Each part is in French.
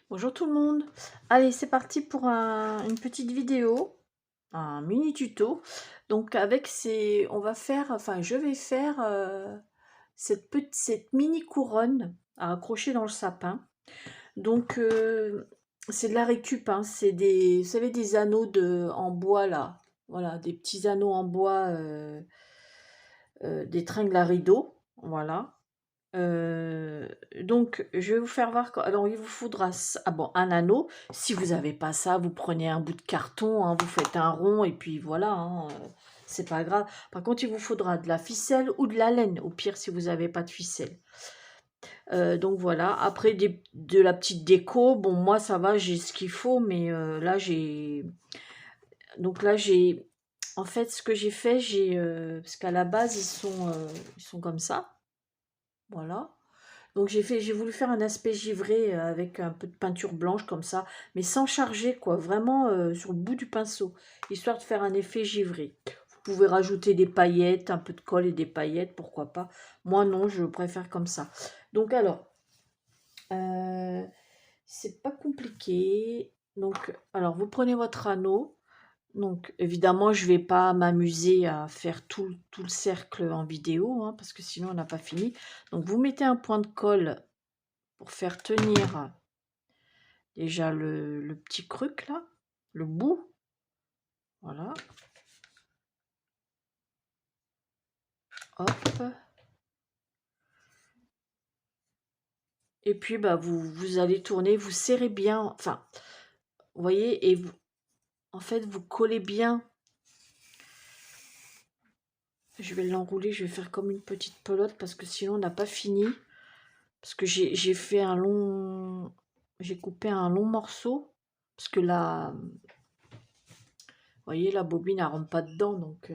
Bonjour tout le monde. Allez, c'est parti pour une petite vidéo, un mini tuto. Donc avec ces, on va faire, enfin je vais faire cette mini couronne à accrocher dans le sapin. Donc c'est de la récup, hein, c'est des, vous savez, des anneaux en bois là. Voilà, des petits anneaux en bois, des tringles à rideaux. Voilà. Euh, donc, je vais vous faire voir. Alors, il vous faudra bon, un anneau. Si vous n'avez pas ça, vous prenez un bout de carton, hein, vous faites un rond et puis voilà. Hein, c'est pas grave. Par contre, il vous faudra de la ficelle ou de la laine. Au pire, si vous n'avez pas de ficelle. Donc voilà. Après, de la petite déco. Bon, moi, ça va, j'ai ce qu'il faut. Mais là, j'ai. Donc là, j'ai. En fait, ce que j'ai fait, parce qu'à la base, ils sont comme ça. Voilà. Donc j'ai voulu faire un aspect givré avec un peu de peinture blanche comme ça, mais sans charger quoi, vraiment sur le bout du pinceau, histoire de faire un effet givré. Vous pouvez rajouter des paillettes, un peu de colle et des paillettes, pourquoi pas. Moi non, je préfère comme ça. Donc alors, euh, c'est pas compliqué. Donc alors vous prenez votre anneau. Donc évidemment, je vais pas m'amuser à faire tout le cercle en vidéo, hein, parce que sinon on n'a pas fini. Donc vous mettez un point de colle pour faire tenir déjà le petit truc là, le bout. Voilà. Hop. Et puis bah vous allez tourner, vous serrez bien, enfin, vous voyez, et vous, en fait, vous collez bien. Je vais l'enrouler, je vais faire comme une petite pelote parce que sinon on n'a pas fini. Parce que j'ai fait un long, j'ai coupé un long morceau parce que là, vous voyez, la bobine elle rentre pas dedans, donc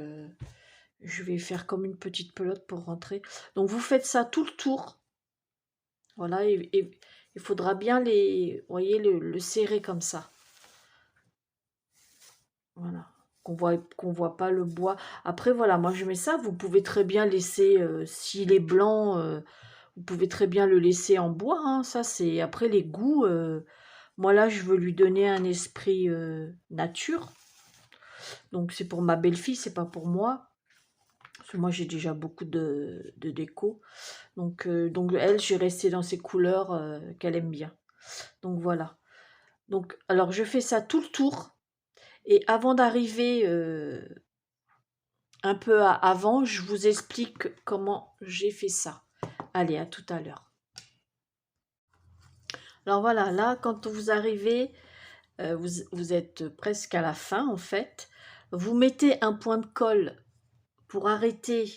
je vais faire comme une petite pelote pour rentrer. Donc vous faites ça tout le tour. Voilà, et il faudra bien voyez, le serrer comme ça. Voilà, qu'on voit pas le bois. Après, voilà, moi je mets ça. Vous pouvez très bien laisser, s'il est blanc, vous pouvez très bien le laisser en bois. Hein. Ça, c'est après les goûts. Moi là, je veux lui donner un esprit nature. Donc c'est pour ma belle-fille, c'est pas pour moi. Parce que moi j'ai déjà beaucoup de déco. Donc elle, j'ai resté dans ses couleurs qu'elle aime bien. Donc voilà. Donc, alors je fais ça tout le tour. Et avant d'arriver un peu avant, je vous explique comment j'ai fait ça. Allez, à tout à l'heure. Alors voilà, là, quand vous arrivez, vous êtes presque à la fin en fait. Vous mettez un point de colle pour arrêter.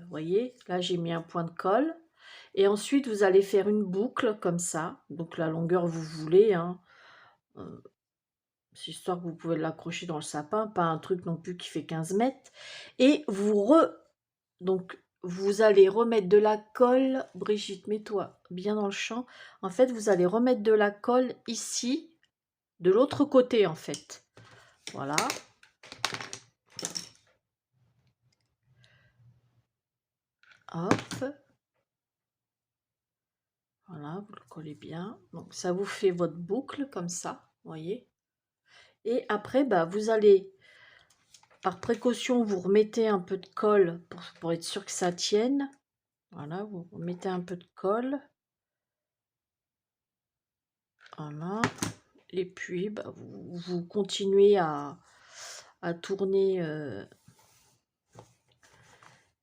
Voyez, là j'ai mis un point de colle. Et ensuite, vous allez faire une boucle comme ça. Donc la longueur vous voulez. Hein. Euh, C'est histoire que vous pouvez l'accrocher dans le sapin, pas un truc non plus qui fait 15 mètres. Et donc, vous allez remettre de la colle. Brigitte, mets-toi bien dans le champ. En fait, vous allez remettre de la colle ici, de l'autre côté, en fait. Voilà. Hop. Voilà, vous le collez bien. Donc, ça vous fait votre boucle, comme ça, voyez. Et après, bah, vous allez, par précaution, vous remettez un peu de colle pour être sûr que ça tienne. Voilà, vous mettez un peu de colle. Voilà. Et puis, bah, vous continuez à tourner.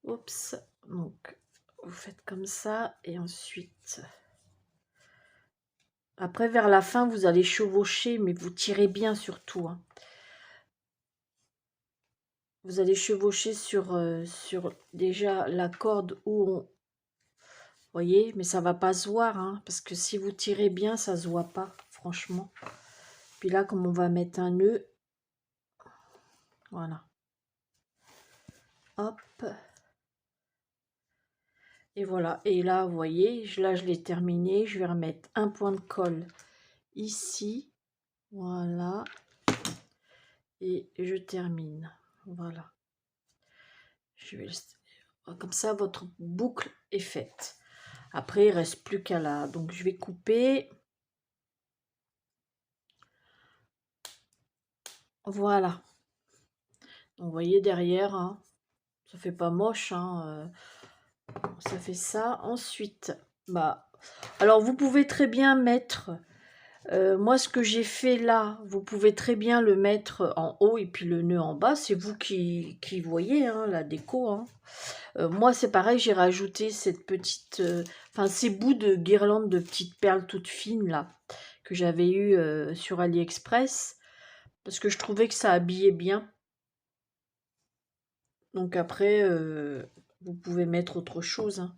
Oups. Donc, vous faites comme ça. Et ensuite, après, vers la fin, vous allez chevaucher, mais vous tirez bien surtout. Hein. Vous allez chevaucher sur déjà la corde où on... Voyez, mais ça va pas se voir, hein, parce que si vous tirez bien, ça se voit pas, franchement. Puis là, comme on va mettre un nœud, voilà. Hop. Et voilà. Et là, vous voyez, là, je l'ai terminé. Je vais remettre un point de colle ici. Voilà. Et je termine. Voilà. Je vais... Comme ça, votre boucle est faite. Après, il reste plus qu'à la... Donc, je vais couper. Voilà. Donc, vous voyez derrière, hein, ça fait pas moche, hein, ça fait ça. Ensuite, bah, alors vous pouvez très bien mettre, moi ce que j'ai fait là, vous pouvez très bien le mettre en haut et puis le nœud en bas, c'est vous qui voyez, hein, la déco, hein. Moi c'est pareil, j'ai rajouté cette petite, enfin ces bouts de guirlande de petites perles toutes fines là, que j'avais eu sur AliExpress, parce que je trouvais que ça habillait bien. Donc après, vous pouvez mettre autre chose, hein.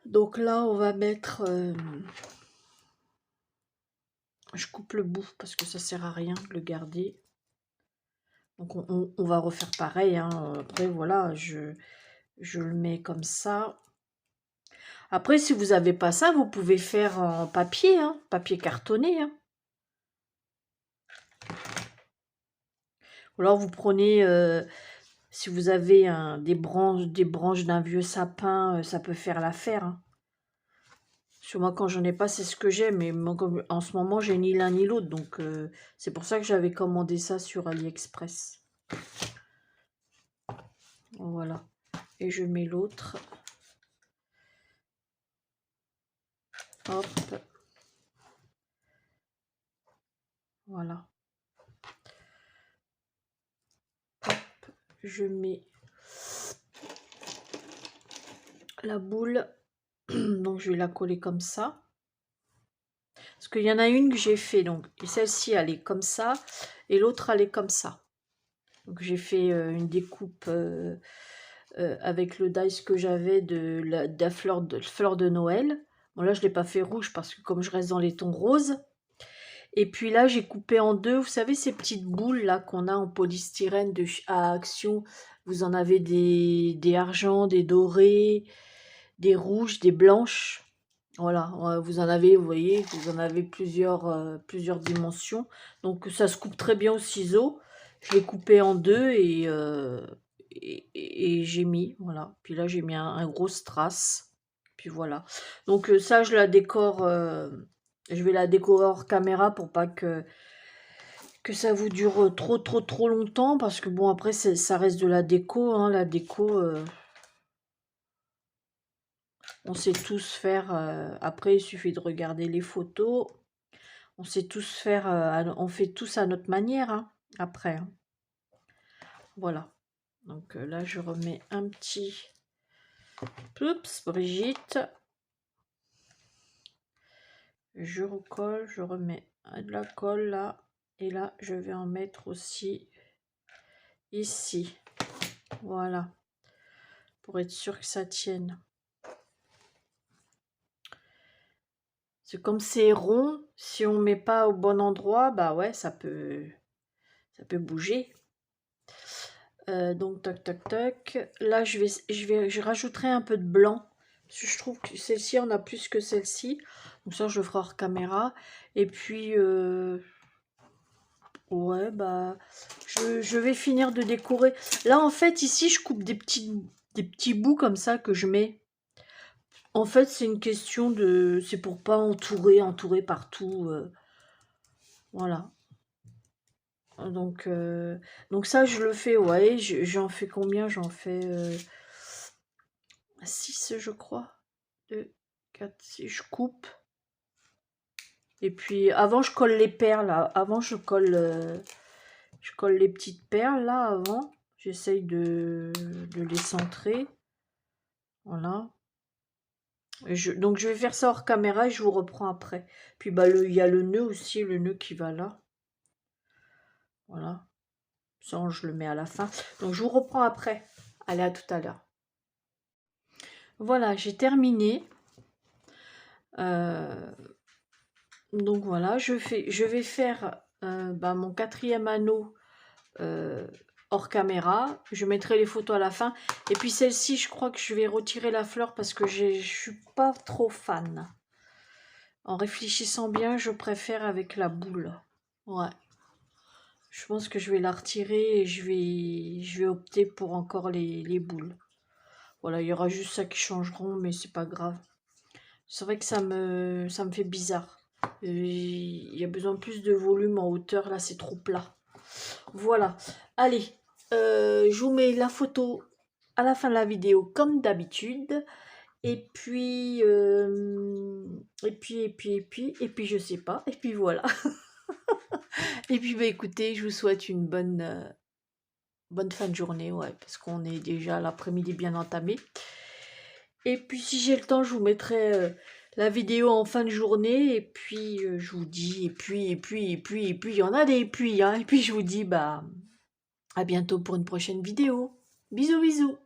Donc là, on va mettre... je coupe le bout parce que ça sert à rien de le garder. Donc on va refaire pareil, hein. Après, voilà, je le mets comme ça. Après, si vous n'avez pas ça, vous pouvez faire en papier, hein, papier cartonné, hein. Ou alors vous prenez, si vous avez des branches d'un vieux sapin, ça peut faire l'affaire, hein. Sur moi, quand j'en ai pas, c'est ce que j'ai, mais moi, en ce moment, j'ai ni l'un ni l'autre, donc c'est pour ça que j'avais commandé ça sur AliExpress. Voilà. Et je mets l'autre. Hop. Voilà. Hop. Je mets la boule. Donc, je vais la coller comme ça. Parce qu'il y en a une que j'ai fait, donc, et celle-ci, elle est comme ça, et l'autre, elle est comme ça. Donc, j'ai fait une découpe avec le dice que j'avais de la fleur de Noël. Bon, là, je ne l'ai pas fait rouge parce que comme je reste dans les tons roses. Et puis là, j'ai coupé en deux. Vous savez, ces petites boules là qu'on a en polystyrène à Action. Vous en avez des argents, des dorés, des rouges, des blanches. Voilà, vous en avez, vous voyez, vous en avez plusieurs dimensions. Donc ça se coupe très bien au ciseau. Je l'ai coupé en deux et j'ai mis, voilà. Puis là, j'ai mis un gros strass. Puis voilà. Donc ça, je la décore, je vais la décorer hors caméra pour pas que ça vous dure trop longtemps. Parce que bon, après, ça reste de la déco, hein. La déco, on sait tous faire. Après, il suffit de regarder les photos. On sait tous faire, on fait tous à notre manière, hein, après, hein. Voilà. Donc là, je remets un petit... Oups, Brigitte. Je recolle, je remets de la colle là. Et là, je vais en mettre aussi ici. Voilà. Pour être sûr que ça tienne. C'est comme c'est rond, si on met pas au bon endroit, bah ouais, ça peut bouger. Donc toc toc toc. Là je rajouterai un peu de blanc. Parce que je trouve que celle-ci en a plus que celle-ci. Donc ça je le ferai hors caméra. Et puis ouais bah je vais finir de décorer. Là en fait ici je coupe des petits bouts comme ça que je mets. En fait c'est une question de... C'est pour pas entourer partout. Voilà. Donc ça je le fais, ouais, j'en fais combien? J'en fais 6 je crois. 2, 4, 6, je coupe. Et puis avant je colle les perles, avant je colle les petites perles là avant. J'essaye de les centrer. Voilà. Donc je vais faire ça hors caméra et je vous reprends après. Puis bah il y a le nœud aussi, le nœud qui va là. Voilà. Ça je le mets à la fin. Donc je vous reprends après. Allez, à tout à l'heure. Voilà, j'ai terminé. Donc voilà, je vais faire bah, mon 4e anneau hors caméra. Je mettrai les photos à la fin. Et puis celle-ci, je crois que je vais retirer la fleur parce que je suis pas trop fan. En réfléchissant bien, je préfère avec la boule. Ouais. Je pense que je vais la retirer et je vais opter pour encore les boules. Voilà, il y aura juste ça qui changeront, mais c'est pas grave. C'est vrai que ça me fait bizarre. Il y a besoin de plus de volume en hauteur, là c'est trop plat. Voilà. Allez, je vous mets la photo à la fin de la vidéo comme d'habitude. Et puis, et puis, je sais pas. Et puis voilà. Et puis, bah, écoutez, je vous souhaite une bonne fin de journée, ouais, parce qu'on est déjà l'après-midi bien entamé. Et puis, si j'ai le temps, je vous mettrai la vidéo en fin de journée. Et puis, je vous dis, et puis, il y en a des puis, hein. Et puis, je vous dis, bah, à bientôt pour une prochaine vidéo. Bisous, bisous.